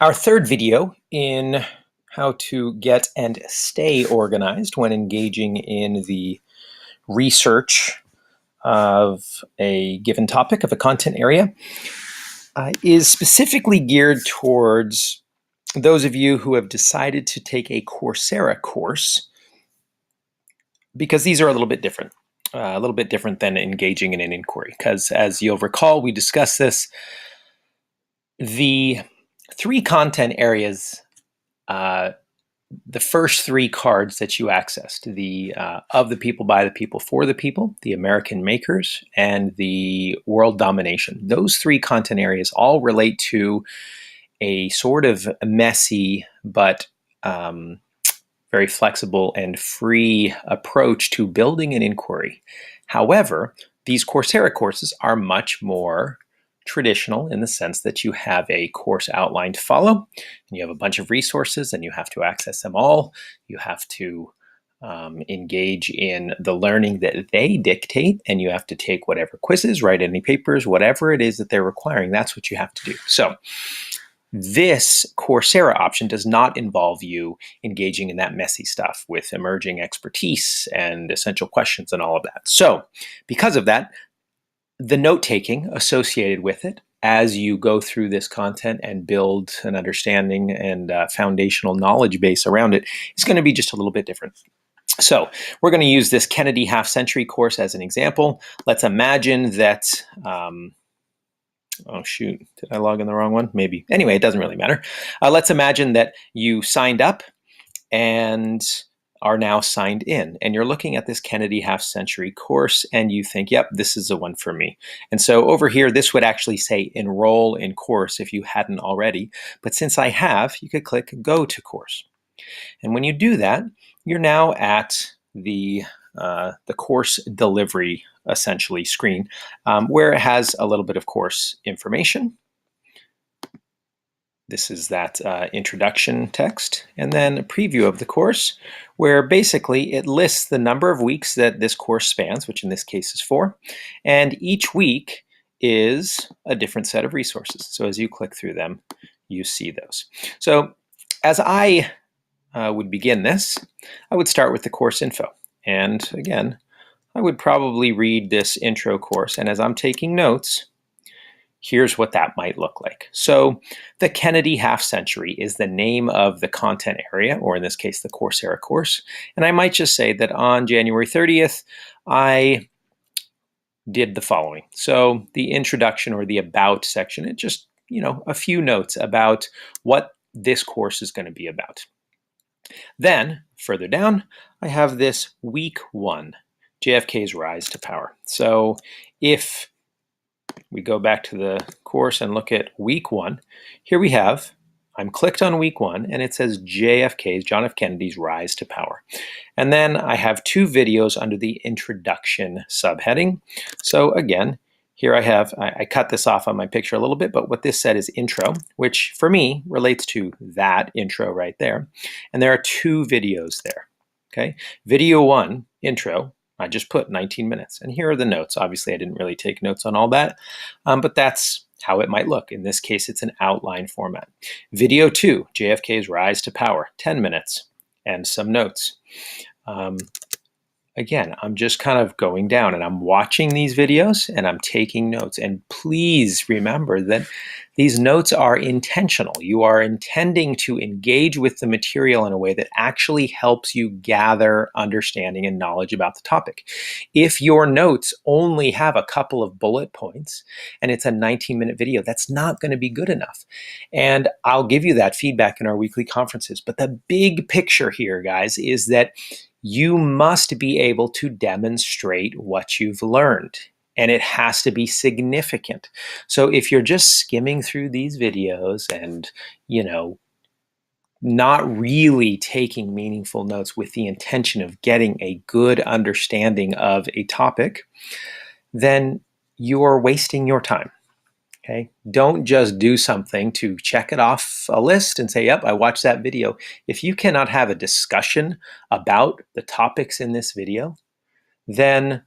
Our third video in how to get and stay organized when engaging in the research of a given topic of a content area is specifically geared towards those of you who have decided to take a Coursera course, because these are a little bit different. A little bit different than engaging in an inquiry, because as you'll recall, we discussed this. The three content areas, the first three cards that you accessed, the of the people, by the people, for the people, the American makers, and the world domination. Those three content areas all relate to a sort of messy but very flexible and free approach to building an inquiry. However, these Coursera courses are much more traditional in the sense that you have a course outline to follow, and you have a bunch of resources, and you have to access them all. You have to engage in the learning that they dictate, and you have to take whatever quizzes, write any papers, whatever it is that they're requiring. That's what you have to do. So this Coursera option does not involve you engaging in that messy stuff with emerging expertise and essential questions and all of that. So because of that, the note-taking associated with it as you go through this content and build an understanding and foundational knowledge base around it is going to be just a little bit different. So we're going to use this Kennedy half-century course as an example. Let's imagine that oh shoot, did I log in the wrong one? Maybe. Anyway, it doesn't really matter. Let's imagine that you signed up and are now signed in, and you're looking at this Kennedy half-century course and you think, yep, this is the one for me. And so over here, this would actually say enroll in course if you hadn't already. But since I have, you could click go to course. And when you do that, you're now at the course delivery essentially screen, where it has a little bit of course information. This is that introduction text, and then a preview of the course, where basically it lists the number of weeks that this course spans, which in this case is 4, and each week is a different set of resources. So as you click through them, you see those. So as I would begin this, I would start with the course info. And again, I would probably read this intro course, and as I'm taking notes, here's what that might look like. So the Kennedy half-century is the name of the content area, or in this case, the Coursera course. And I might just say that on January 30th, I did the following. So the introduction or the about section, it just, a few notes about what this course is going to be about. Then, further down, I have this week 1, JFK's rise to power. So if we go back to the course and look at week 1, here we have, I'm clicked on week 1, and it says JFK's, John F. Kennedy's rise to power. And then I have 2 videos under the introduction subheading. So again, here I cut this off on my picture a little bit, but what this said is intro, which for me relates to that intro right there. And there are 2 videos there, okay? Video 1, intro, I just put 19 minutes. And here are the notes. Obviously, I didn't really take notes on all that, but that's how it might look. In this case, it's an outline format. Video 2, JFK's rise to power, 10 minutes, and some notes. Again, I'm just kind of going down and I'm watching these videos and I'm taking notes. And please remember that these notes are intentional. You are intending to engage with the material in a way that actually helps you gather understanding and knowledge about the topic. If your notes only have a couple of bullet points and it's a 19-minute video, that's not going to be good enough. And I'll give you that feedback in our weekly conferences. But the big picture here, guys, is that you must be able to demonstrate what you've learned, and it has to be significant. So if you're just skimming through these videos and, not really taking meaningful notes with the intention of getting a good understanding of a topic, then you're wasting your time. Okay? Don't just do something to check it off a list and say, yep, I watched that video. If you cannot have a discussion about the topics in this video, then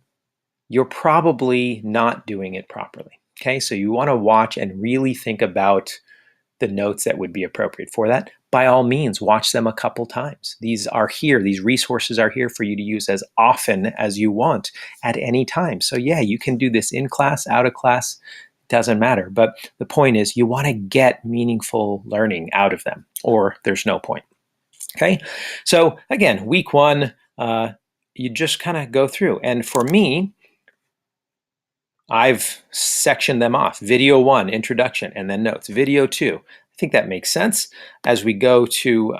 you're probably not doing it properly. Okay, so you want to watch and really think about the notes that would be appropriate for that, by all means, watch them a couple times. These are here. These resources are here for you to use as often as you want at any time. So yeah, you can do this in class, out of class, doesn't matter. But the point is you want to get meaningful learning out of them, or there's no point. Okay, so again, week one, you just kind of go through. And for me, I've sectioned them off. Video 1, introduction, and then notes. Video 2, I think that makes sense. As we go to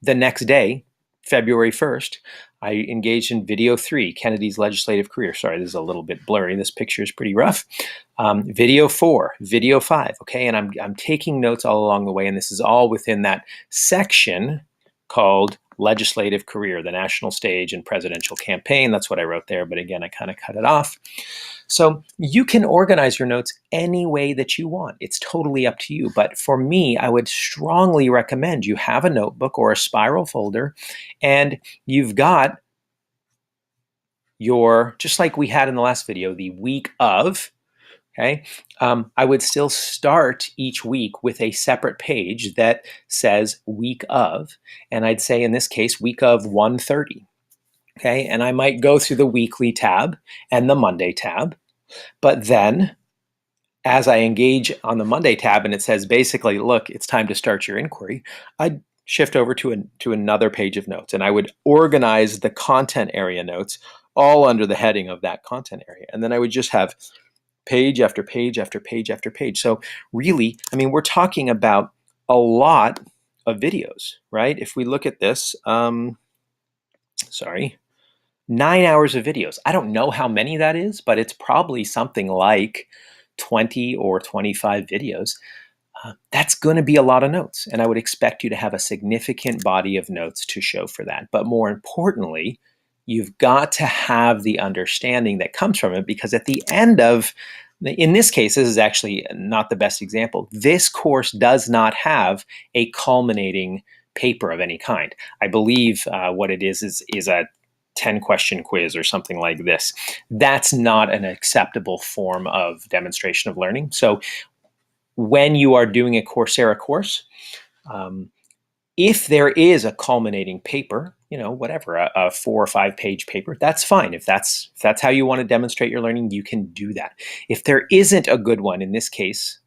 the next day, February 1st, I engaged in video 3, Kennedy's legislative career. Sorry, this is a little bit blurry. This picture is pretty rough. Video 4, video 5, okay? And I'm taking notes all along the way, and this is all within that section called legislative career, the national stage and presidential campaign. That's what I wrote there, but again, I kind of cut it off. So you can organize your notes any way that you want. It's totally up to you. But for me, I would strongly recommend you have a notebook or a spiral folder, and you've got your, just like we had in the last video, the week of, okay? I would still start each week with a separate page that says week of, and I'd say in this case, week of 130. Okay, and I might go through the weekly tab and the Monday tab, but then as I engage on the Monday tab and it says basically, look, it's time to start your inquiry, I'd shift over to another page of notes, and I would organize the content area notes all under the heading of that content area. And then I would just have page after page after page after page. So really, I mean, we're talking about a lot of videos, right? If we look at this, 9 hours of videos. I don't know how many that is, but it's probably something like 20 or 25 videos. That's going to be a lot of notes, and I would expect you to have a significant body of notes to show for that. But more importantly, you've got to have the understanding that comes from it, because at the end of, in this case, this is actually not the best example. This course does not have a culminating paper of any kind. I believe what it is a 10-question quiz or something like this. That's not an acceptable form of demonstration of learning. So when you are doing a Coursera course, if there is a culminating paper, whatever, a 4 or 5 page paper, that's fine. If that's how you want to demonstrate your learning, you can do that. If there isn't a good one, in this case,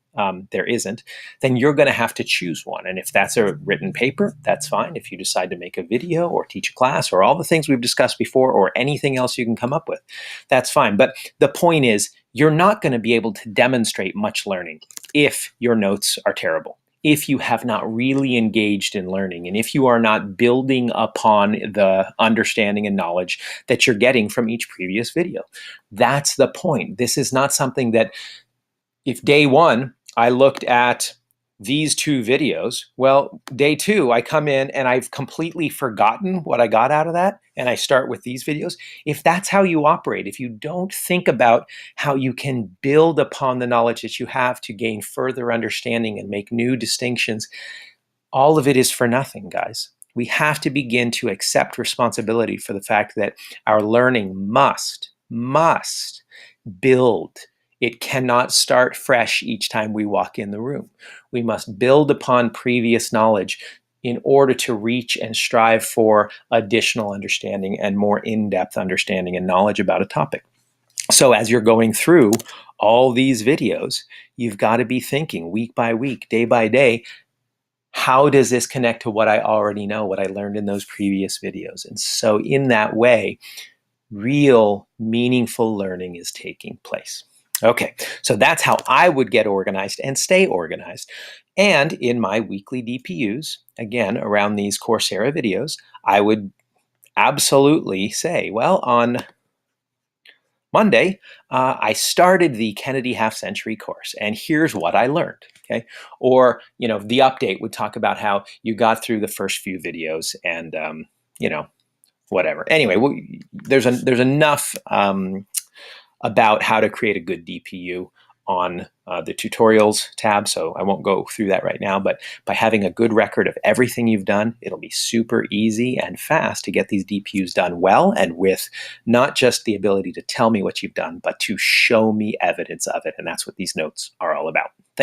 there isn't, then you're going to have to choose one. And if that's a written paper, that's fine. If you decide to make a video or teach a class or all the things we've discussed before or anything else you can come up with, that's fine. But the point is, you're not going to be able to demonstrate much learning if your notes are terrible, if you have not really engaged in learning, and if you are not building upon the understanding and knowledge that you're getting from each previous video. That's the point. This is not something that, if day 1, I looked at these 2 videos, well, day 2, I come in and I've completely forgotten what I got out of that, and I start with these videos. If that's how you operate, if you don't think about how you can build upon the knowledge that you have to gain further understanding and make new distinctions, all of it is for nothing, guys. We have to begin to accept responsibility for the fact that our learning must build. It cannot start fresh each time we walk in the room. We must build upon previous knowledge in order to reach and strive for additional understanding and more in-depth understanding and knowledge about a topic. So as you're going through all these videos, you've got to be thinking week by week, day by day, how does this connect to what I already know, what I learned in those previous videos? And so in that way, real meaningful learning is taking place. Okay, so that's how I would get organized and stay organized. And in my weekly DPUs, again, around these Coursera videos, I would absolutely say, well, on Monday, I started the Kennedy Half Century course, and here's what I learned, okay? Or, the update would talk about how you got through the first few videos and, whatever. Anyway, there's enough about how to create a good DPU on the tutorials tab, so I won't go through that right now, but by having a good record of everything you've done, it'll be super easy and fast to get these DPUs done well, and with not just the ability to tell me what you've done, but to show me evidence of it, and that's what these notes are all about. Thank you.